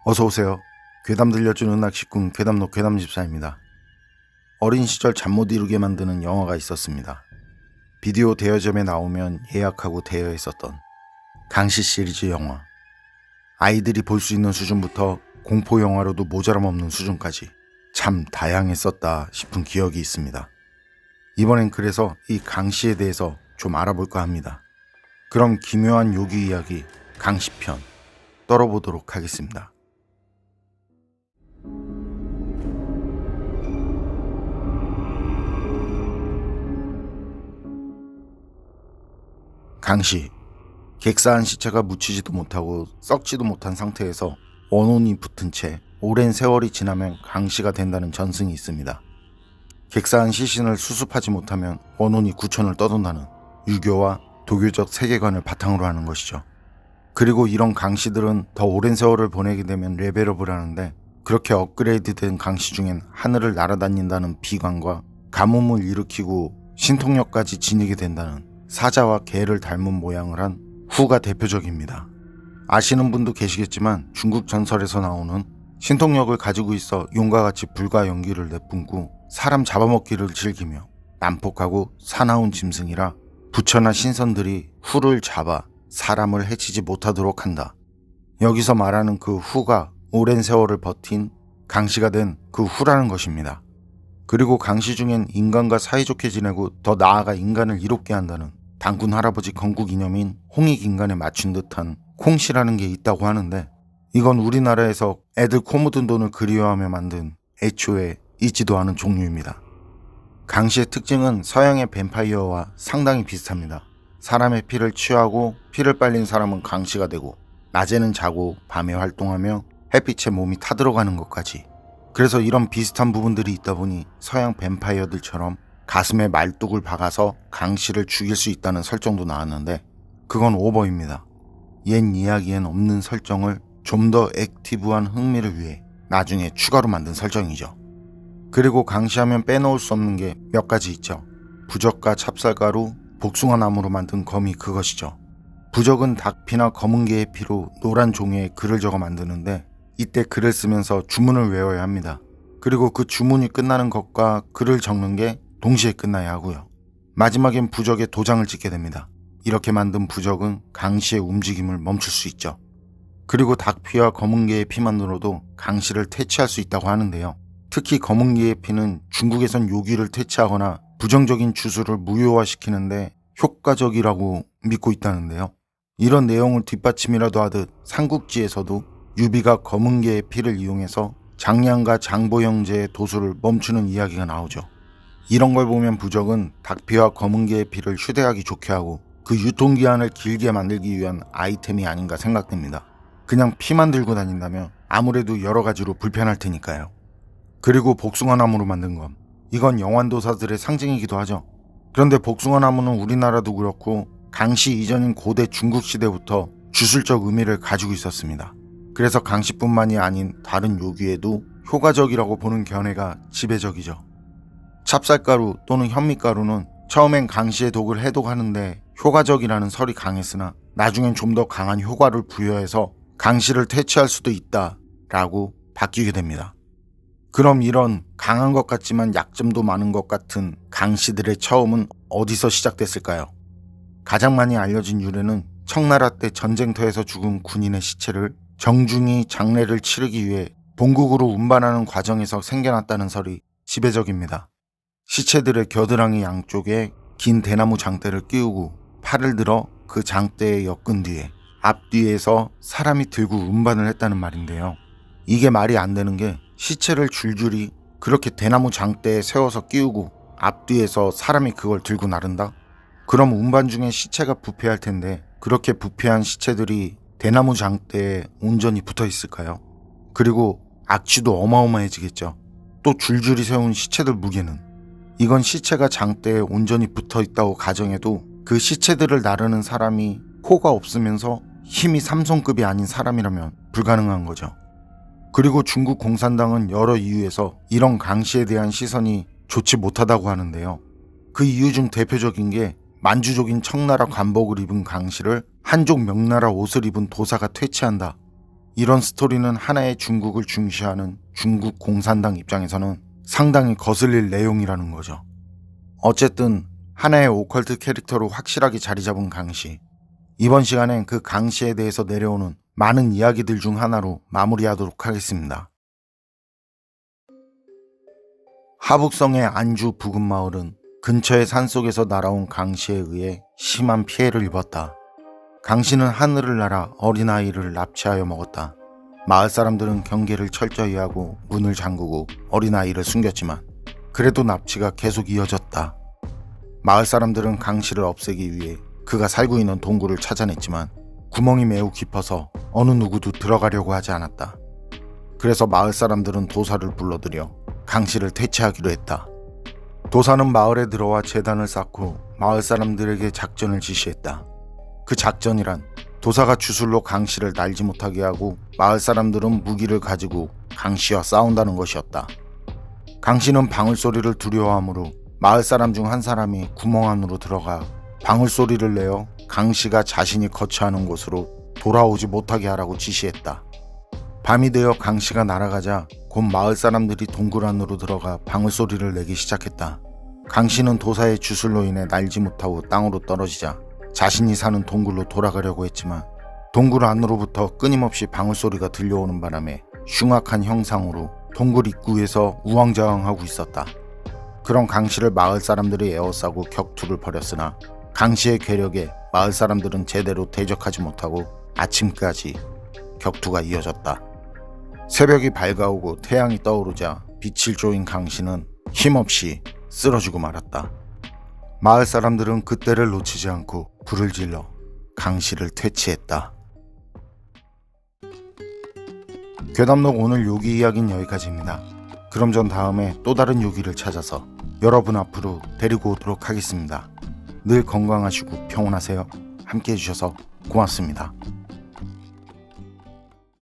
어서오세요. 괴담 들려주는 낚시꾼 괴담노 괴담집사입니다. 어린 시절 잠 못 이루게 만드는 영화가 있었습니다. 비디오 대여점에 나오면 예약하고 대여했었던 강시 시리즈 영화. 아이들이 볼 수 있는 수준부터 공포 영화로도 모자람 없는 수준까지 참 다양했었다 싶은 기억이 있습니다. 이번엔 그래서 이 강시에 대해서 좀 알아볼까 합니다. 그럼 기묘한 요기 이야기 강시편 떨어보도록 하겠습니다. 강시. 객사한 시체가 묻히지도 못하고 썩지도 못한 상태에서 원혼이 붙은 채 오랜 세월이 지나면 강시가 된다는 전승이 있습니다. 객사한 시신을 수습하지 못하면 원혼이 구천을 떠돈다는 유교와 도교적 세계관을 바탕으로 하는 것이죠. 그리고 이런 강시들은 더 오랜 세월을 보내게 되면 레벨업을 하는데, 그렇게 업그레이드된 강시 중엔 하늘을 날아다닌다는 비관과 가뭄을 일으키고 신통력까지 지니게 된다는 사자와 개를 닮은 모양을 한 후가 대표적입니다. 아시는 분도 계시겠지만 중국 전설에서 나오는 신통력을 가지고 있어 용과 같이 불과 연기를 내뿜고 사람 잡아먹기를 즐기며 난폭하고 사나운 짐승이라 부처나 신선들이 후를 잡아 사람을 해치지 못하도록 한다. 여기서 말하는 그 후가 오랜 세월을 버틴 강시가 된 그 후라는 것입니다. 그리고 강시 중엔 인간과 사이좋게 지내고 더 나아가 인간을 이롭게 한다는 단군 할아버지 건국 이념인 홍익인간에 맞춘 듯한 콩시라는 게 있다고 하는데, 이건 우리나라에서 애들 코 묻은 돈을 그리워하며 만든 애초에 있지도 않은 종류입니다. 강시의 특징은 서양의 뱀파이어와 상당히 비슷합니다. 사람의 피를 취하고 피를 빨린 사람은 강시가 되고, 낮에는 자고 밤에 활동하며 햇빛에 몸이 타들어가는 것까지. 그래서 이런 비슷한 부분들이 있다 보니 서양 뱀파이어들처럼 가슴에 말뚝을 박아서 강시를 죽일 수 있다는 설정도 나왔는데, 그건 오버입니다. 옛 이야기엔 없는 설정을 좀 더 액티브한 흥미를 위해 나중에 추가로 만든 설정이죠. 그리고 강시하면 빼놓을 수 없는 게 몇 가지 있죠. 부적과 찹쌀가루, 복숭아나무로 만든 검이 그것이죠. 부적은 닭피나 검은개의 피로 노란 종이에 글을 적어 만드는데, 이때 글을 쓰면서 주문을 외워야 합니다. 그리고 그 주문이 끝나는 것과 글을 적는 게 동시에 끝나야 하고요. 마지막엔 부적에 도장을 찍게 됩니다. 이렇게 만든 부적은 강시의 움직임을 멈출 수 있죠. 그리고 닭피와 검은개의 피만으로도 강시를 퇴치할 수 있다고 하는데요. 특히 검은개의 피는 중국에선 요기를 퇴치하거나 부정적인 주술을 무효화시키는데 효과적이라고 믿고 있다는데요. 이런 내용을 뒷받침이라도 하듯 삼국지에서도 유비가 검은개의 피를 이용해서 장량과 장보 형제의 도수를 멈추는 이야기가 나오죠. 이런 걸 보면 부적은 닭피와 검은개의 피를 휴대하기 좋게 하고 그 유통기한을 길게 만들기 위한 아이템이 아닌가 생각됩니다. 그냥 피만 들고 다닌다면 아무래도 여러 가지로 불편할 테니까요. 그리고 복숭아나무로 만든 검. 이건 영환도사들의 상징이기도 하죠. 그런데 복숭아나무는 우리나라도 그렇고 강시 이전인 고대 중국 시대부터 주술적 의미를 가지고 있었습니다. 그래서 강시뿐만이 아닌 다른 요기에도 효과적이라고 보는 견해가 지배적이죠. 찹쌀가루 또는 현미가루는 처음엔 강시의 독을 해독하는데 효과적이라는 설이 강했으나 나중엔 좀 더 강한 효과를 부여해서 강시를 퇴치할 수도 있다라고 바뀌게 됩니다. 그럼 이런 강한 것 같지만 약점도 많은 것 같은 강시들의 처음은 어디서 시작됐을까요? 가장 많이 알려진 유래는 청나라 때 전쟁터에서 죽은 군인의 시체를 정중히 장례를 치르기 위해 본국으로 운반하는 과정에서 생겨났다는 설이 지배적입니다. 시체들의 겨드랑이 양쪽에 긴 대나무 장대를 끼우고 팔을 들어 그 장대에 엮은 뒤에 앞뒤에서 사람이 들고 운반을 했다는 말인데요. 이게 말이 안 되는 게, 시체를 줄줄이 그렇게 대나무 장대에 세워서 끼우고 앞뒤에서 사람이 그걸 들고 나른다? 그럼 운반 중에 시체가 부패할 텐데 그렇게 부패한 시체들이 대나무 장대에 온전히 붙어 있을까요? 그리고 악취도 어마어마해지겠죠. 또 줄줄이 세운 시체들 무게는, 이건 시체가 장대에 온전히 붙어 있다고 가정해도 그 시체들을 나르는 사람이 코가 없으면서 힘이 삼손급이 아닌 사람이라면 불가능한 거죠. 그리고 중국 공산당은 여러 이유에서 이런 강시에 대한 시선이 좋지 못하다고 하는데요. 그 이유 중 대표적인 게 만주족인 청나라 관복을 입은 강시를 한족 명나라 옷을 입은 도사가 퇴치한다, 이런 스토리는 하나의 중국을 중시하는 중국 공산당 입장에서는 상당히 거슬릴 내용이라는 거죠. 어쨌든 하나의 오컬트 캐릭터로 확실하게 자리 잡은 강씨. 이번 시간엔 그 강씨에 대해서 내려오는 많은 이야기들 중 하나로 마무리하도록 하겠습니다. 하북성의 안주 부근 마을은 근처의 산속에서 날아온 강씨에 의해 심한 피해를 입었다. 강씨는 하늘을 날아 어린아이를 납치하여 먹었다. 마을 사람들은 경계를 철저히 하고 문을 잠그고 어린아이를 숨겼지만 그래도 납치가 계속 이어졌다. 마을 사람들은 강씨를 없애기 위해 그가 살고 있는 동굴을 찾아냈지만 구멍이 매우 깊어서 어느 누구도 들어가려고 하지 않았다. 그래서 마을 사람들은 도사를 불러들여 강씨를 퇴치하기로 했다. 도사는 마을에 들어와 제단을 쌓고 마을 사람들에게 작전을 지시했다. 그 작전이란 도사가 주술로 강씨를 날지 못하게 하고 마을 사람들은 무기를 가지고 강씨와 싸운다는 것이었다. 강씨는 방울소리를 두려워하므로 마을 사람 중 한 사람이 구멍 안으로 들어가 방울소리를 내어 강씨가 자신이 거처하는 곳으로 돌아오지 못하게 하라고 지시했다. 밤이 되어 강씨가 날아가자 곧 마을 사람들이 동굴 안으로 들어가 방울소리를 내기 시작했다. 강씨는 도사의 주술로 인해 날지 못하고 땅으로 떨어지자 자신이 사는 동굴로 돌아가려고 했지만 동굴 안으로부터 끊임없이 방울소리가 들려오는 바람에 흉악한 형상으로 동굴 입구에서 우왕좌왕하고 있었다. 그런 강씨를 마을 사람들이 에워싸고 격투를 벌였으나 강씨의 괴력에 마을 사람들은 제대로 대적하지 못하고 아침까지 격투가 이어졌다. 새벽이 밝아오고 태양이 떠오르자 빛을 쪼인 강씨는 힘없이 쓰러지고 말았다. 마을 사람들은 그때를 놓치지 않고 불을 질러 강씨를 퇴치했다. 괴담록 오늘 요기 이야기는 여기까지입니다. 그럼 전 다음에 또 다른 요기를 찾아서 여러분 앞으로 데리고 오도록 하겠습니다. 늘 건강하시고 평온하세요. 함께 해주셔서 고맙습니다.